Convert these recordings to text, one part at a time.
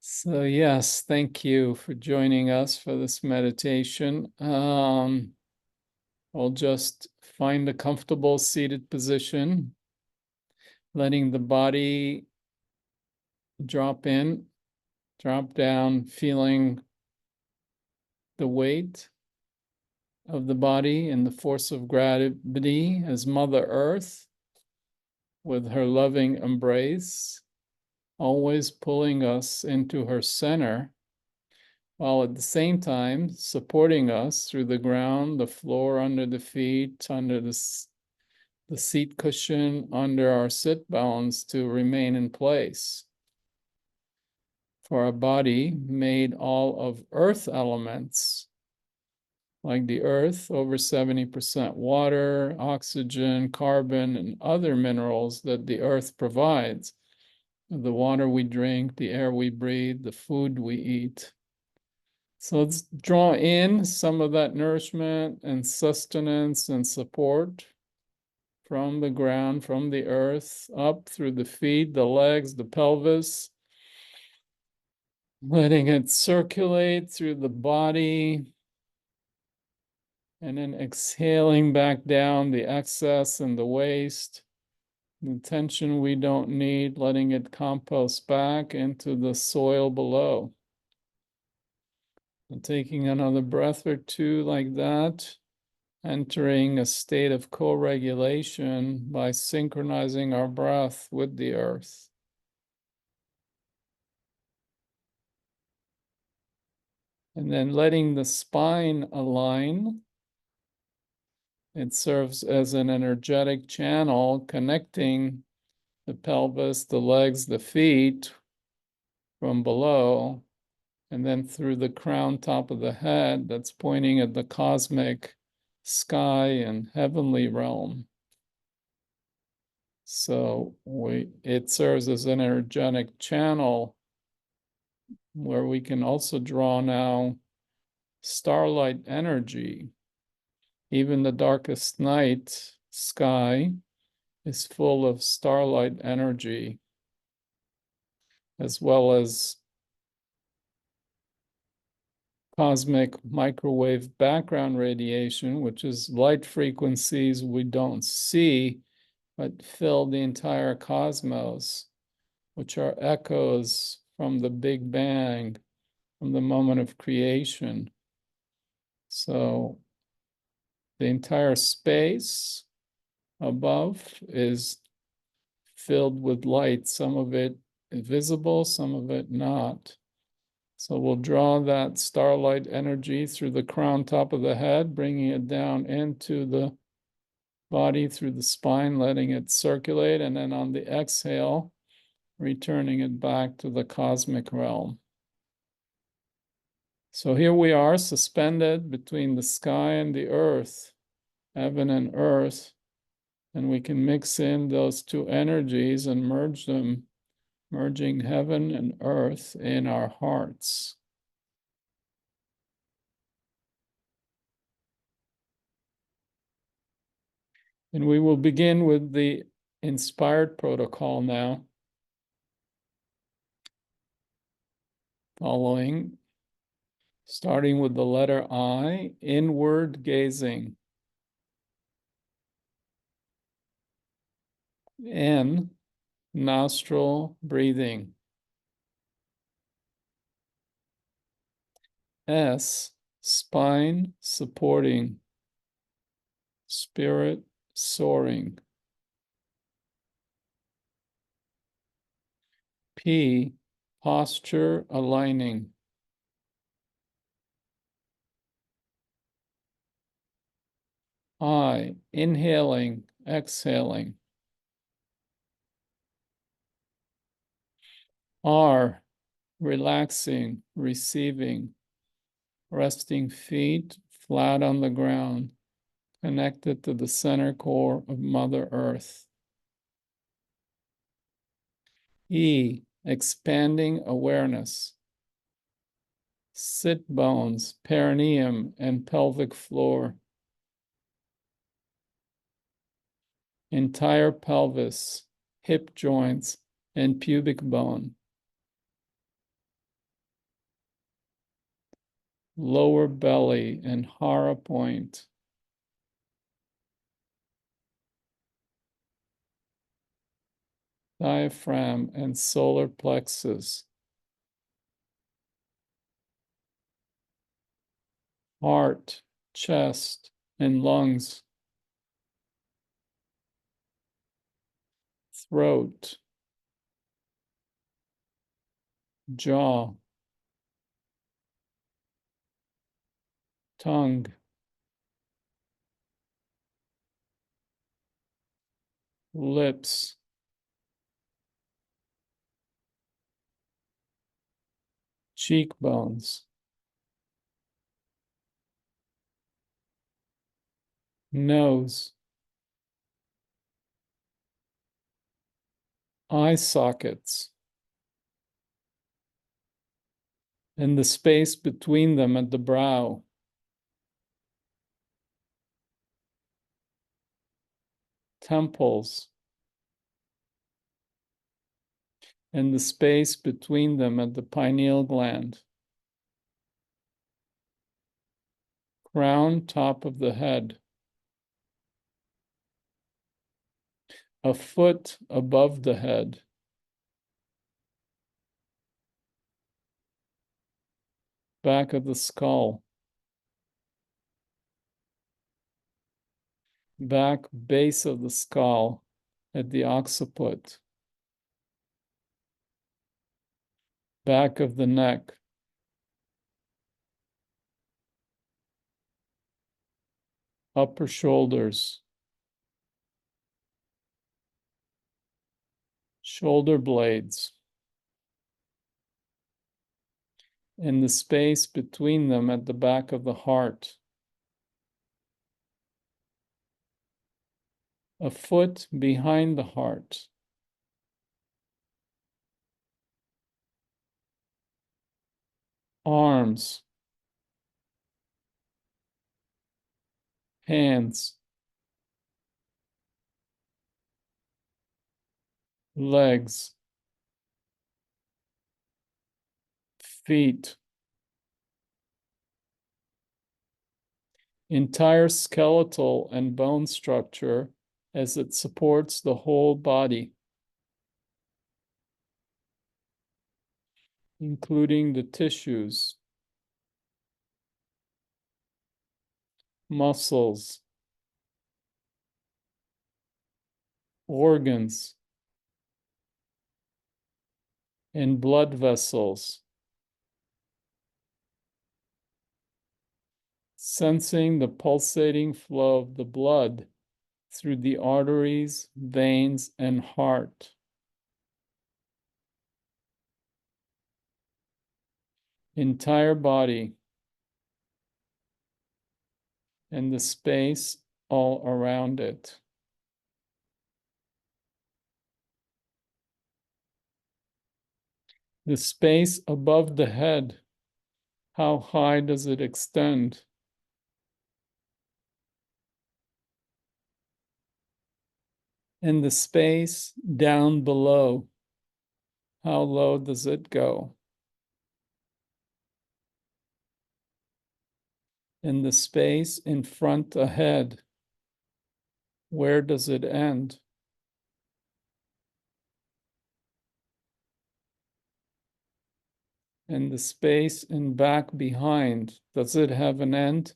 So yes, thank you for joining us for this meditation. I'll just find a comfortable seated position, letting the body drop in, drop down, feeling the weight of the body and the force of gravity as Mother Earth, with her loving embrace, always pulling us into her center, while at the same time supporting us through the ground, the floor under the feet, under the seat cushion, under our sit bones to remain in place. For our body made all of earth elements, like the earth, over 70% water, oxygen, carbon, and other minerals that the earth provides. The water we drink, the air we breathe, the food we eat. So let's draw in some of that nourishment and sustenance and support from the ground, from the earth, up through the feet, the legs, the pelvis, letting it circulate through the body, and then exhaling back down the excess and the waste, the tension we don't need, letting it compost back into the soil below. And taking another breath or two like that, entering a state of co-regulation by synchronizing our breath with the earth. And then letting the spine align. It serves as an energetic channel connecting the pelvis, the legs, the feet from below, and then through the crown top of the head that's pointing at the cosmic sky and heavenly realm. So it serves as an energetic channel where we can also draw now starlight energy. Even the darkest night sky is full of starlight energy, as well as cosmic microwave background radiation, which is light frequencies we don't see, but fill the entire cosmos, which are echoes from the Big Bang, from the moment of creation. So the entire space above is filled with light, some of it visible, some of it not. So we'll draw that starlight energy through the crown top of the head, bringing it down into the body through the spine, letting it circulate, and then on the exhale, returning it back to the cosmic realm. So here we are, suspended between the sky and the earth, heaven and earth, and we can mix in those two energies and merge them, merging heaven and earth in our hearts. And we will begin with the inspired protocol now, starting with the letter I, inward gazing. N, nostril breathing. S, spine supporting. Spirit soaring. P, posture aligning. I, inhaling, exhaling. R, relaxing, receiving. Resting feet flat on the ground, connected to the center core of Mother Earth. E, expanding awareness. Sit bones, perineum, and pelvic floor. Entire pelvis, hip joints, and pubic bone. lower belly and hara point. Diaphragm and solar plexus. Heart, chest, and lungs. Throat, jaw, tongue, lips, cheekbones, nose, eye sockets, and the space between them at the brow. Temples, and the space between them at the pineal gland. Crown, top of the head. A foot above the head. Back of the skull. Back base of the skull at the occiput. Back of the neck. Upper shoulders. Shoulder blades. And the space between them at the back of the heart. A foot behind the heart. Arms. Hands. Legs. Feet. Entire skeletal and bone structure as it supports the whole body, including the tissues, muscles, organs, and blood vessels. Sensing the pulsating flow of the blood through the arteries, veins, and heart. Entire body and the space all around it. The space above the head, how high does it extend? And the space down below, how low does it go? And the space in front ahead, where does it end? And the space in back behind, does it have an end?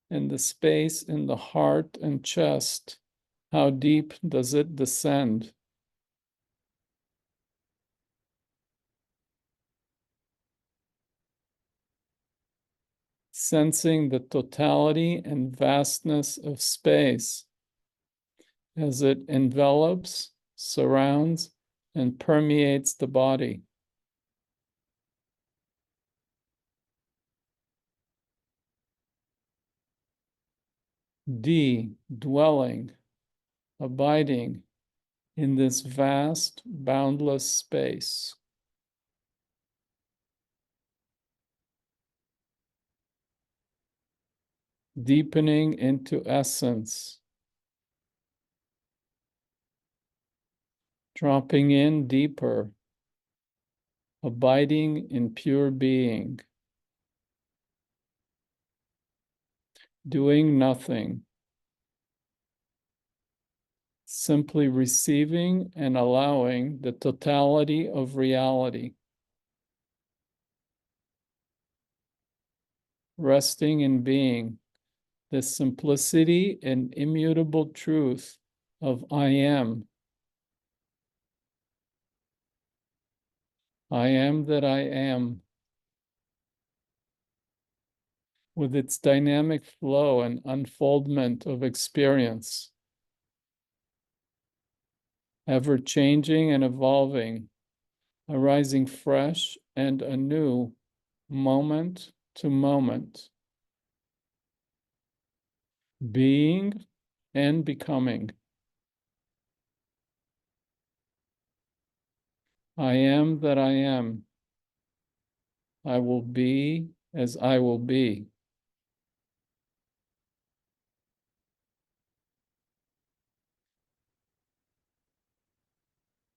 And the space in the heart and chest, how deep does it descend? Sensing the totality and vastness of space as it envelops, surrounds, and permeates the body. D, dwelling, abiding in this vast, boundless space. Deepening into essence. Dropping in deeper. abiding in pure being, doing nothing, simply receiving and allowing the totality of reality, resting in being, the simplicity and immutable truth of I am. I am that I am, with its dynamic flow and unfoldment of experience, ever changing and evolving, arising fresh and anew, moment to moment, being and becoming. I am that I am. I will be as I will be.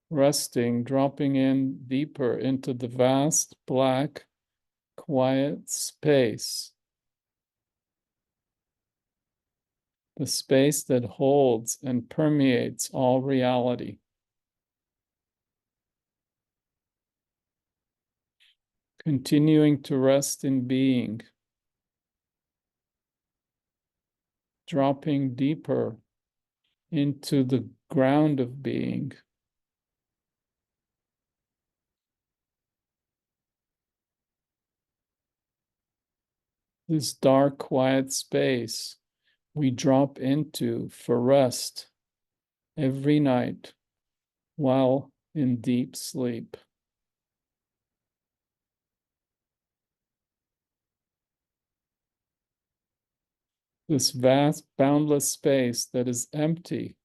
Resting, dropping in deeper into the vast, black, quiet space. The space that holds and permeates all reality. Continuing to rest in being. Dropping deeper into the ground of being. This dark, quiet space we drop into for rest every night while in deep sleep. This vast, boundless space that is empty,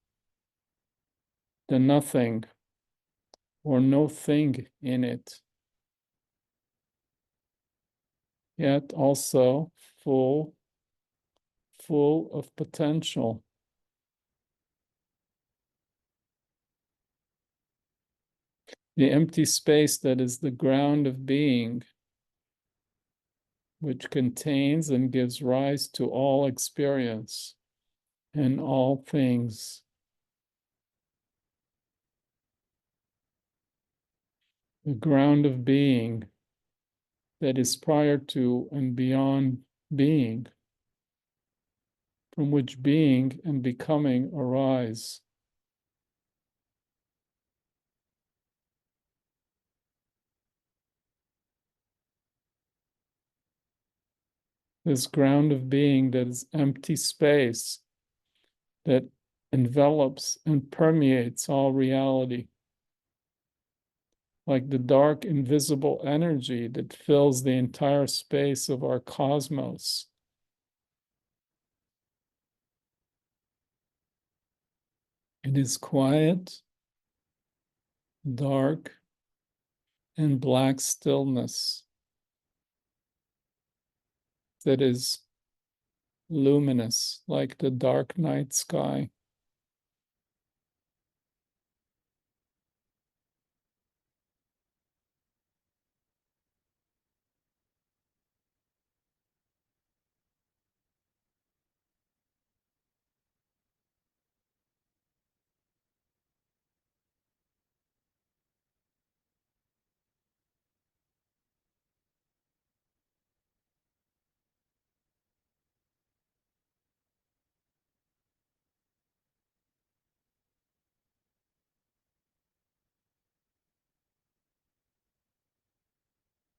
the nothing or no thing in it, yet also full of potential. The empty space that is the ground of being, which contains and gives rise to all experience and all things. The ground of being that is prior to and beyond being, from which being and becoming arise. This ground of being that is empty space that envelops and permeates all reality, like the dark, invisible energy that fills the entire space of our cosmos. It is quiet, dark, and black stillness that is luminous like the dark night sky.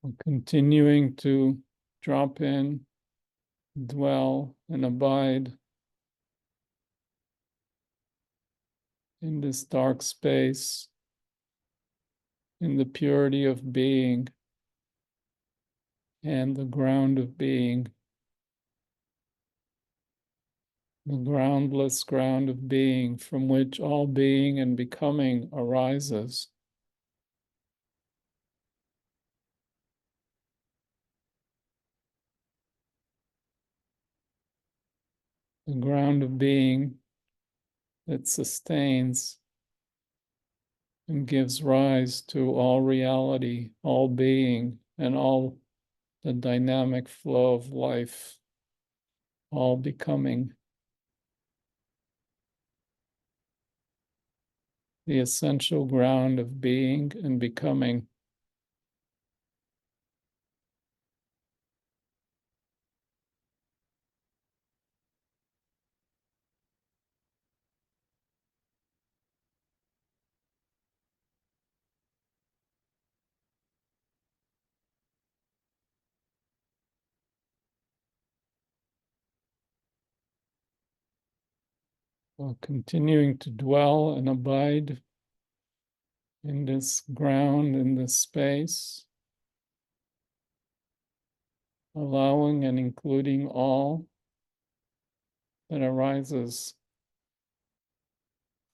We're continuing to drop in, dwell, and abide in this dark space, in the purity of being and the ground of being, the groundless ground of being from which all being and becoming arises. The ground of being that sustains and gives rise to all reality, all being, and all the dynamic flow of life, all becoming. The essential ground of being and becoming. While continuing to dwell and abide in this ground, in this space, allowing and including all that arises,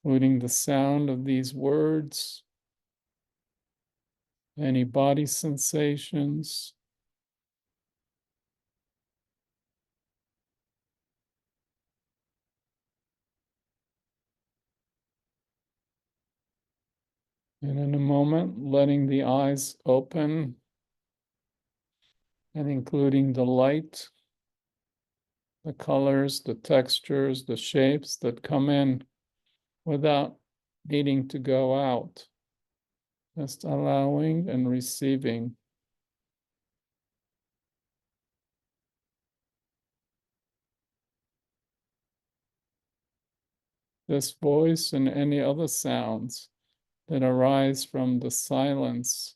including the sound of these words, any body sensations, and in a moment, letting the eyes open and including the light, the colors, the textures, the shapes that come in without needing to go out, just allowing and receiving. This voice and any other sounds that arise from the silence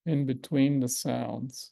in between the sounds.